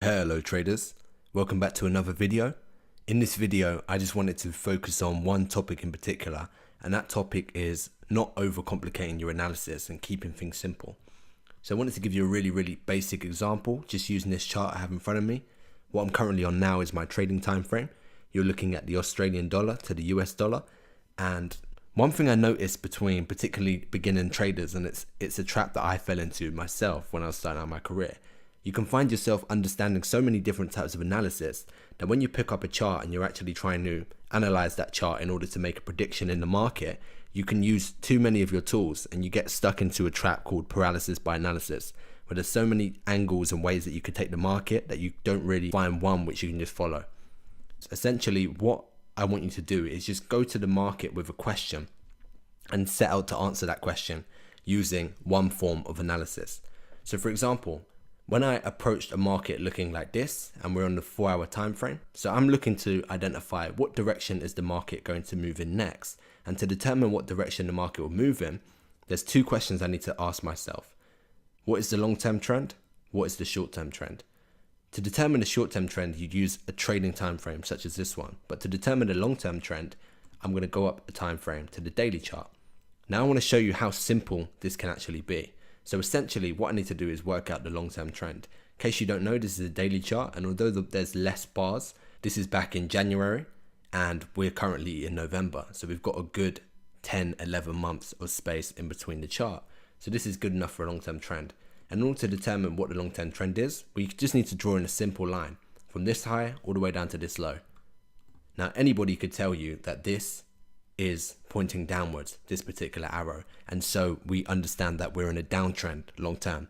Hello traders, welcome back to another video. In this video, I just wanted to focus on one topic in particular, and that topic is not overcomplicating your analysis and keeping things simple. So I wanted to give you a really basic example, just using this chart I have in front of me. What I'm currently on now is my trading time frame. You're looking at the Australian dollar to the US dollar, and one thing I noticed between particularly beginning traders, and it's a trap that I fell into myself when I was starting out my career. You can find yourself understanding so many different types of analysis that when you pick up a chart and you're actually trying to analyze that chart in order to make a prediction in the market, you can use too many of your tools and you get stuck into a trap called paralysis by analysis, where there's so many angles and ways that you could take the market that you don't really find one which you can just follow. So essentially, what I want you to do is just go to the market with a question and set out to answer that question using one form of analysis. So for example, when I approached a market looking like this, and we're on the 4-hour time frame, so I'm looking to identify what direction is the market going to move in next. And to determine what direction the market will move in, there's two questions I need to ask myself. What is the long-term trend? What is the short-term trend? To determine the short-term trend, you'd use a trading time frame such as this one. But to determine the long-term trend, I'm going to go up a time frame to the daily chart. Now I want to show you how simple this can actually be. So essentially what I need to do is work out the long-term trend. In case you don't know, this is a daily chart, and although there's less bars, this is back in January and we're currently in November. So we've got a good 10, 11 months of space in between the chart. So this is good enough for a long-term trend. And in order to determine what the long-term trend is, we just need to draw in a simple line from this high all the way down to this low. Now anybody could tell you that this is pointing downwards, this particular arrow, and so we understand that we're in a downtrend long term.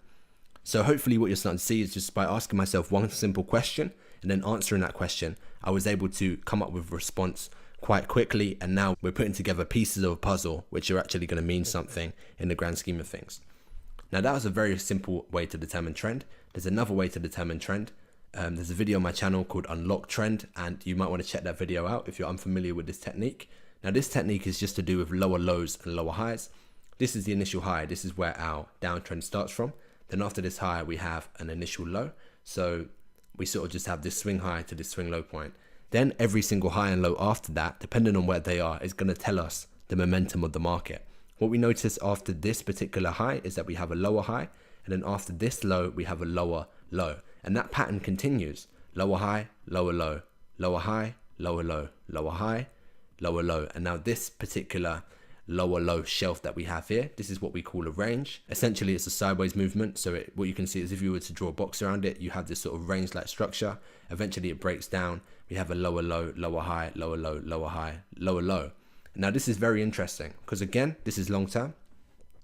So hopefully what you're starting to see is just by asking myself one simple question and then answering that question, I was able to come up with a response quite quickly, and now we're putting together pieces of a puzzle which are actually going to mean something in the grand scheme of things. Now that was a very simple way to determine trend. There's another way to determine trend. There's a video on my channel called Unlock Trend, and you might want to check that video out if you're unfamiliar with this technique. Now this technique is just to do with lower lows and lower highs. This is the initial high. This is where our downtrend starts from. Then after this high, we have an initial low. So we sort of just have this swing high to this swing low point. Then every single high and low after that, depending on where they are, is going to tell us the momentum of the market. What we notice after this particular high is that we have a lower high, and then after this low, we have a lower low. And that pattern continues. Lower high, lower low, lower high, lower low, lower high, lower low. And now this particular lower low shelf that we have here, this is what we call a range. Essentially it's a sideways movement. So what you can see is if you were to draw a box around it, you have this sort of range like structure. Eventually it breaks down. We have a lower low, lower high, lower low, lower high, lower low. Now this is very interesting because again, this is long term.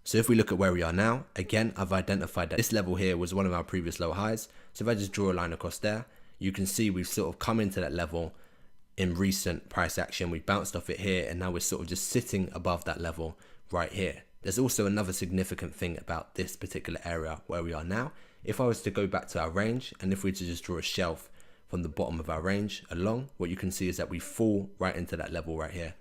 So if we look at where we are now, again, I've identified that this level here was one of our previous low highs. So if I just draw a line across there, you can see we've sort of come into that level in recent price action. We bounced off it here, and now we're sort of just sitting above that level right here. There's also another significant thing about this particular area where we are now. If I was to go back to our range, and if we were to just draw a shelf from the bottom of our range along, what you can see is that we fall right into that level right here.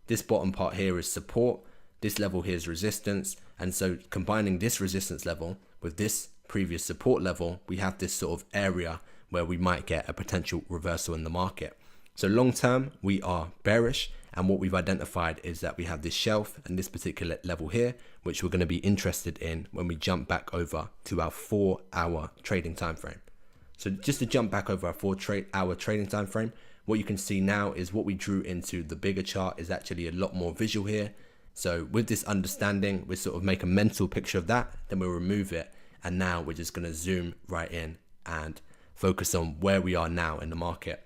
This bottom part here is support, this level here is resistance, and so combining this resistance level with this previous support level, we have this sort of area where we might get a potential reversal in the market. So long term, we are bearish, and what we've identified is that we have this shelf and this particular level here, which we're going to be interested in when we jump back over to our 4-hour trading time frame. So just to jump back over our 4-hour trading time frame, what you can see now is what we drew into the bigger chart is actually a lot more visual here. So with this understanding, we sort of make a mental picture of that, then we'll remove it, and now we're just going to zoom right in and focus on where we are now in the market.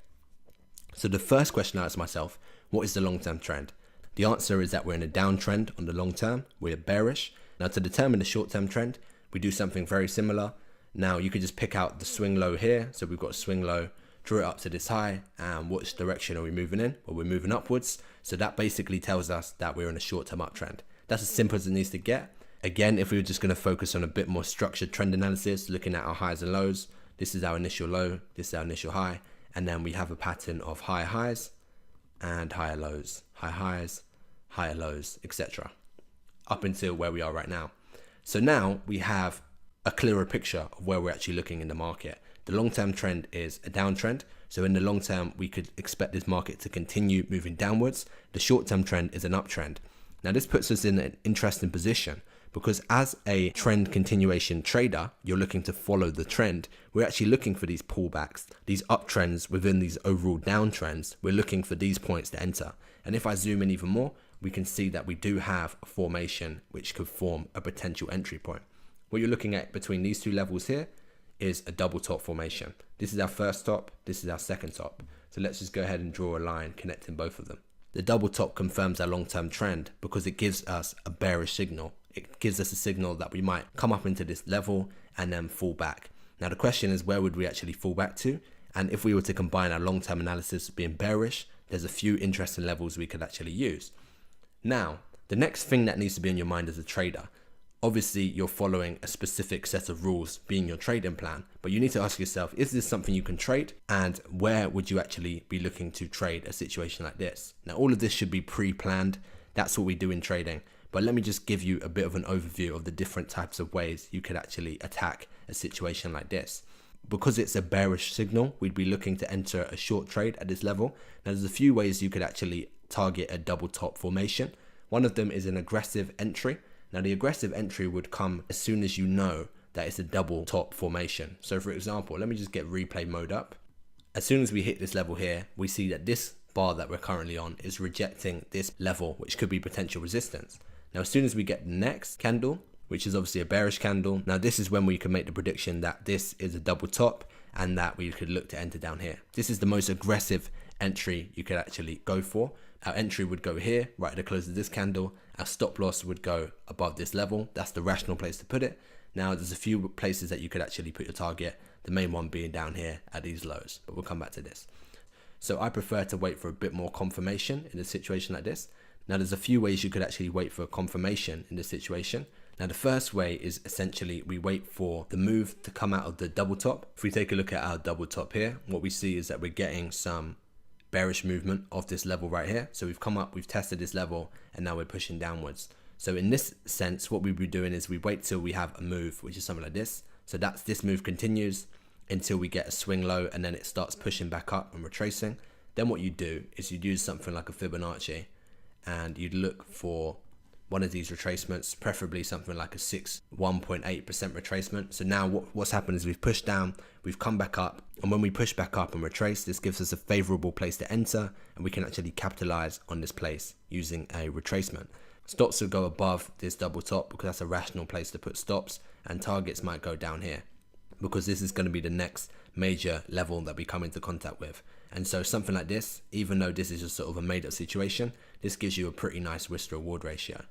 So the first question I asked myself, what is the long-term trend? The answer is that we're in a downtrend on the long term. We're bearish. Now to determine the short-term trend, we do something very similar. Now you could just pick out the swing low here. So we've got a swing low, draw it up to this high, and which direction are we moving in? Well, we're moving upwards. So that basically tells us that we're in a short-term uptrend. That's as simple as it needs to get. Again, if we were just going to focus on a bit more structured trend analysis, looking at our highs and lows, this is our initial low, this is our initial high. And then we have a pattern of higher highs and higher lows, high highs, higher lows, etc. up until where we are right now. So now we have a clearer picture of where we're actually looking in the market. The long-term trend is a downtrend. So in the long term, we could expect this market to continue moving downwards. The short-term trend is an uptrend. Now this puts us in an interesting position because as a trend continuation trader, you're looking to follow the trend. We're actually looking for these pullbacks, these uptrends within these overall downtrends. We're looking for these points to enter. And if I zoom in even more, we can see that we do have a formation which could form a potential entry point. What you're looking at between these two levels here is a double top formation. This is our first top, this is our second top. So let's just go ahead and draw a line connecting both of them. The double top confirms our long-term trend because it gives us a bearish signal. It gives us a signal that we might come up into this level and then fall back. Now the question is, where would we actually fall back to? And if we were to combine our long-term analysis being bearish, there's a few interesting levels we could actually use. Now, the next thing that needs to be in your mind as a trader, obviously you're following a specific set of rules being your trading plan, but you need to ask yourself, is this something you can trade? And where would you actually be looking to trade a situation like this? Now, all of this should be pre-planned. That's what we do in trading. But let me just give you a bit of an overview of the different types of ways you could actually attack a situation like this. Because it's a bearish signal, we'd be looking to enter a short trade at this level. Now, there's a few ways you could actually target a double top formation. One of them is an aggressive entry. Now, the aggressive entry would come as soon as you know that it's a double top formation. So for example, let me just get replay mode up. As soon as we hit this level here, we see that this bar that we're currently on is rejecting this level, which could be potential resistance. Now, as soon as we get the next candle, which is obviously a bearish candle, now this is when we can make the prediction that this is a double top and that we could look to enter down here. This is the most aggressive entry you could actually go for. Our entry would go here, right at the close of this candle. Our stop loss would go above this level. That's the rational place to put it. Now, there's a few places that you could actually put your target, the main one being down here at these lows, but we'll come back to this. So I prefer to wait for a bit more confirmation in a situation like this. Now, there's a few ways you could actually wait for confirmation in this situation. Now, the first way is essentially we wait for the move to come out of the double top. If we take a look at our double top here, what we see is that we're getting some bearish movement of this level right here. So we've come up, we've tested this level, and now we're pushing downwards. So in this sense, what we'd be doing is we wait till we have a move, which is something like this. So that's this move continues until we get a swing low, and then it starts pushing back up and retracing. Then what you do is you'd use something like a Fibonacci, and you'd look for one of these retracements, preferably something like a 1.8% retracement. So now what's happened is we've pushed down, we've come back up, and when we push back up and retrace, this gives us a favorable place to enter, and we can actually capitalize on this place using a retracement. Stops will go above this double top because that's a rational place to put stops, and targets might go down here because this is going to be the next major level that we come into contact with. And so something like this, even though this is just sort of a made up situation, this gives you a pretty nice risk to reward ratio.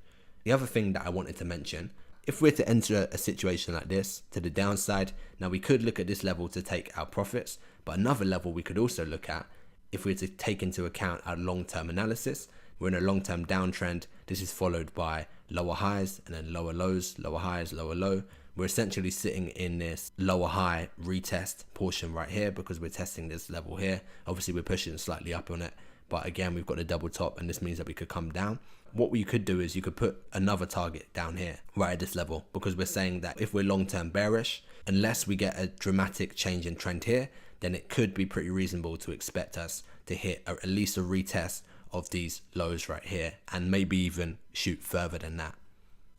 The other thing that I wanted to mention, if we're to enter a situation like this to the downside, now we could look at this level to take our profits, but another level we could also look at, if we were to take into account our long-term analysis, we're in a long-term downtrend. This is followed by lower highs and then lower lows, lower highs, lower low. We're essentially sitting in this lower high retest portion right here because we're testing this level here. Obviously, we're pushing slightly up on it, but again, we've got a double top, and this means that we could come down. What we could do is you could put another target down here, right at this level, because we're saying that if we're long-term bearish, unless we get a dramatic change in trend here, then it could be pretty reasonable to expect us to hit at least a retest of these lows right here, and maybe even shoot further than that.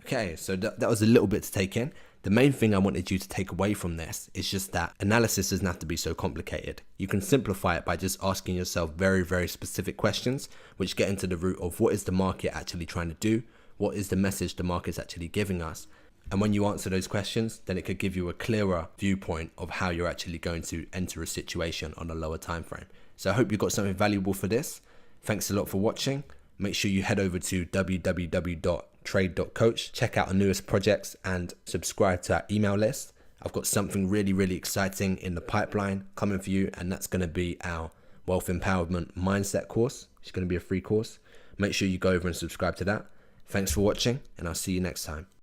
Okay, so that was a little bit to take in. The main thing I wanted you to take away from this is just that analysis doesn't have to be so complicated. You can simplify it by just asking yourself very, very specific questions, which get into the root of what is the market actually trying to do? What is the message the market's actually giving us? And when you answer those questions, then it could give you a clearer viewpoint of how you're actually going to enter a situation on a lower time frame. So I hope you got something valuable for this. Thanks a lot for watching. Make sure you head over to www.trade.coach, check out our newest projects, and subscribe to our email list. I've got something really, really exciting in the pipeline coming for you, and that's going to be our Wealth Empowerment Mindset course. It's going to be a free course. Make sure you go over and subscribe to that. Thanks for watching, and I'll see you next time.